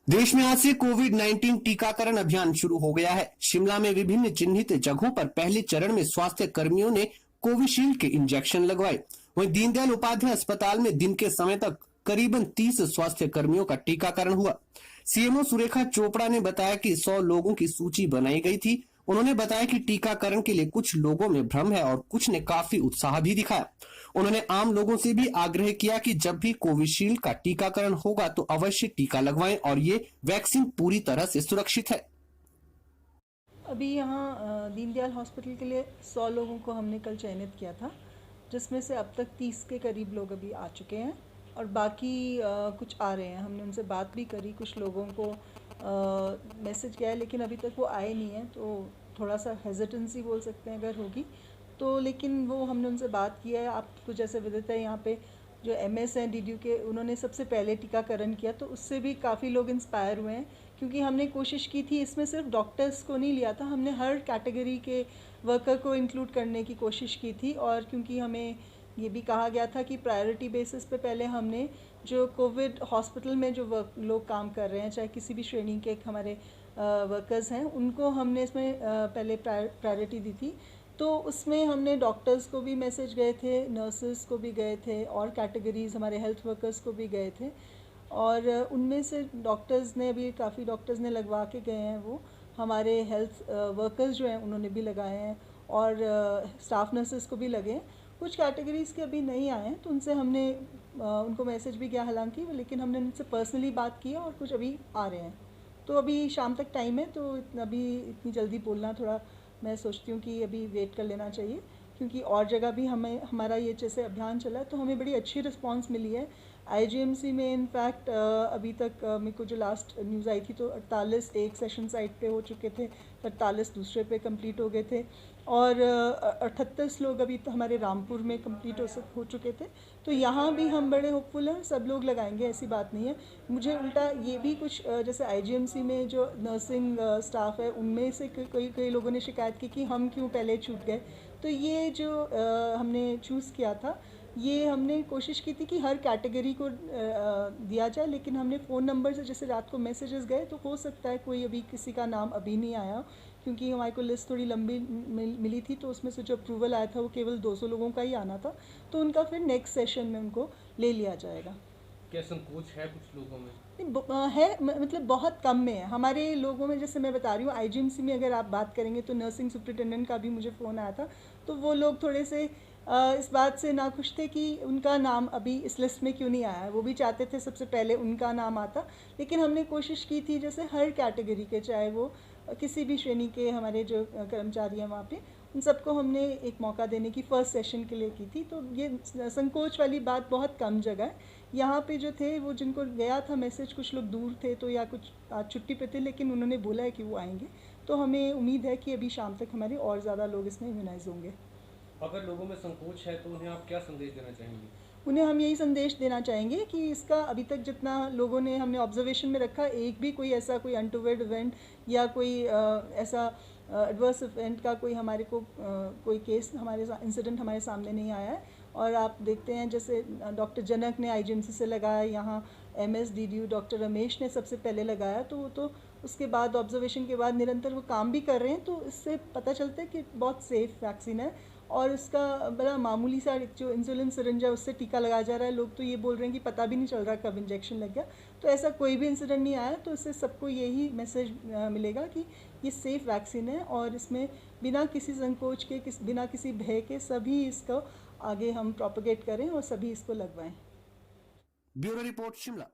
देश में आज से कोविड-19 टीकाकरण अभियान शुरू हो गया है। शिमला में विभिन्न चिन्हित जगहों पर पहले चरण में स्वास्थ्य कर्मियों ने कोविशील्ड के इंजेक्शन लगवाए। वहीं दीनदयाल उपाध्याय अस्पताल में दिन के समय तक करीबन 30 स्वास्थ्य कर्मियों का टीकाकरण हुआ। सीएमओ सुरेखा चोपड़ा ने बताया कि 100 लोगों की सूची बनाई गई थी। उन्होंने बताया कि टीकाकरण के लिए कुछ लोगों में भ्रम है और कुछ ने काफी उत्साह भी दिखाया। उन्होंने आम लोगों से भी आग्रह किया कि जब भी कोविशील्ड का टीकाकरण होगा तो अवश्य टीका लगवाएं और ये वैक्सीन पूरी तरह से सुरक्षित है। अभी यहाँ दीनदयाल हॉस्पिटल के लिए 100 लोगों को हमने कल चयनित किया था, जिसमें से अब तक 30 के करीब लोग अभी आ चुके हैं और बाकी कुछ आ रहे हैं। हमने उनसे बात भी करी, कुछ लोगों को मैसेज गया है लेकिन अभी तक वो आए नहीं हैं, तो थोड़ा सा हेजिटेंसी बोल सकते हैं अगर होगी तो, लेकिन वो हमने उनसे बात किया है। आपको जैसे विदित है यहाँ पे जो एमएस हैं डीडीयू के, उन्होंने सबसे पहले टीकाकरण किया तो उससे भी काफ़ी लोग इंस्पायर हुए हैं, क्योंकि हमने कोशिश की थी इसमें सिर्फ डॉक्टर्स को नहीं लिया था, हमने हर कैटेगरी के वर्कर को इंक्लूड करने की कोशिश की थी। और क्योंकि हमें ये भी कहा गया था कि प्रायोरिटी बेसिस पे पहले हमने जो कोविड हॉस्पिटल में जो लोग काम कर रहे हैं, चाहे किसी भी श्रेणी के हमारे वर्कर्स हैं, उनको हमने इसमें पहले प्रायोरिटी दी थी। तो उसमें हमने डॉक्टर्स को भी मैसेज गए थे, नर्सेस को भी गए थे और कैटेगरीज़ हमारे हेल्थ वर्कर्स को भी गए थे। और उनमें से डॉक्टर्स ने भी, काफ़ी डॉक्टर्स ने लगवा के गए हैं। वो हमारे हेल्थ वर्कर्स जो हैं उन्होंने भी लगाए हैं और स्टाफ नर्सेस को भी लगे हैं। कुछ कैटेगरीज़ के अभी नहीं आए हैं तो उनसे हमने उनको मैसेज भी किया हालांकि, लेकिन हमने उनसे पर्सनली बात की और कुछ अभी आ रहे हैं। तो अभी शाम तक टाइम है, तो अभी इतनी जल्दी बोलना थोड़ा, मैं सोचती हूँ कि अभी वेट कर लेना चाहिए, क्योंकि और जगह भी हमारा ये जैसे अभियान चला तो हमें बड़ी अच्छी रिस्पांस मिली है। आईजीएमसी में इनफैक्ट अभी तक मेरे को जो लास्ट न्यूज़ आई थी तो 48 एक सेशन साइट पे हो चुके थे, 48 दूसरे पे कंप्लीट हो गए थे और 38 लोग अभी तो हमारे रामपुर में कंप्लीट हो चुके थे। तो यहाँ भी हम बड़े होपफुल हैं, सब लोग लगाएंगे, ऐसी बात नहीं है। मुझे उल्टा ये भी कुछ जैसे आईजीएमसी में जो नर्सिंग स्टाफ है उनमें से कई लोगों ने शिकायत की कि हम क्यों पहले छूट गए। तो ये जो हमने चूज़ किया था, ये हमने कोशिश की थी कि हर कैटेगरी को दिया जाए, लेकिन हमने फ़ोन नंबर से जैसे रात को मैसेजेस गए तो हो सकता है कोई अभी किसी का नाम अभी नहीं आया, क्योंकि हमारे को लिस्ट थोड़ी लंबी मिली थी तो उसमें से जो अप्रूवल आया था वो केवल 200 लोगों का ही आना था, तो उनका फिर नेक्स्ट सेशन में उनको ले लिया जाएगा। क्या संकोच है कुछ लोगों में? है, मतलब बहुत कम में है हमारे लोगों में। जैसे मैं बता रही हूँ, आईजीएमसी में अगर आप बात करेंगे तो नर्सिंग सुपरिटेंडेंट का भी मुझे फ़ोन आया था, तो वो लोग थोड़े से इस बात से नाखुश थे कि उनका नाम अभी इस लिस्ट में क्यों नहीं आया है। वो भी चाहते थे सबसे पहले उनका नाम आता, लेकिन हमने कोशिश की थी जैसे हर कैटेगरी के, चाहे वो किसी भी श्रेणी के हमारे जो कर्मचारी हैं वहाँ पे, उन सबको हमने एक मौका देने की फ़र्स्ट सेशन के लिए की थी। तो ये संकोच वाली बात बहुत कम जगह है। यहाँ पे जो थे वो, जिनको गया था मैसेज, कुछ लोग दूर थे तो या कुछ आज छुट्टी पे थे, लेकिन उन्होंने बोला है कि वो आएंगे, तो हमें उम्मीद है कि अभी शाम तक हमारे और ज़्यादा लोग इसमें इम्यूनाइज होंगे। अगर लोगों में संकोच है तो उन्हें आप क्या संदेश देना चाहेंगे? उन्हें हम यही संदेश देना चाहेंगे कि इसका अभी तक जितना लोगों ने हमने ऑब्जर्वेशन में रखा, एक भी कोई ऐसा कोई अनटूवर्ड इवेंट या कोई ऐसा एडवर्स इवेंट का कोई हमारे को कोई केस, हमारे इंसिडेंट हमारे सामने नहीं आया है। और आप देखते हैं जैसे डॉक्टर जनक ने आईजीएमसी से लगाया, यहाँ एमएस डीडीयू डॉक्टर रमेश ने सबसे पहले लगाया, तो वो तो उसके बाद ऑब्जर्वेशन के बाद निरंतर वो काम भी कर रहे हैं, तो इससे पता चलता है कि बहुत सेफ़ वैक्सीन है और इसका बड़ा मामूली सा जो इंसुलिन सिरिंज है उससे टीका लगाया जा रहा है। लोग तो ये बोल रहे हैं कि पता भी नहीं चल रहा कब इंजेक्शन लग गया, तो ऐसा कोई भी इंसिडेंट नहीं आया। तो इससे सबको यही मैसेज मिलेगा कि ये सेफ़ वैक्सीन है और इसमें बिना किसी संकोच के, बिना किसी भय के सभी इसको आगे हम प्रोपेगेट करें और सभी इसको लगवाएं। Bureau report, Shimla.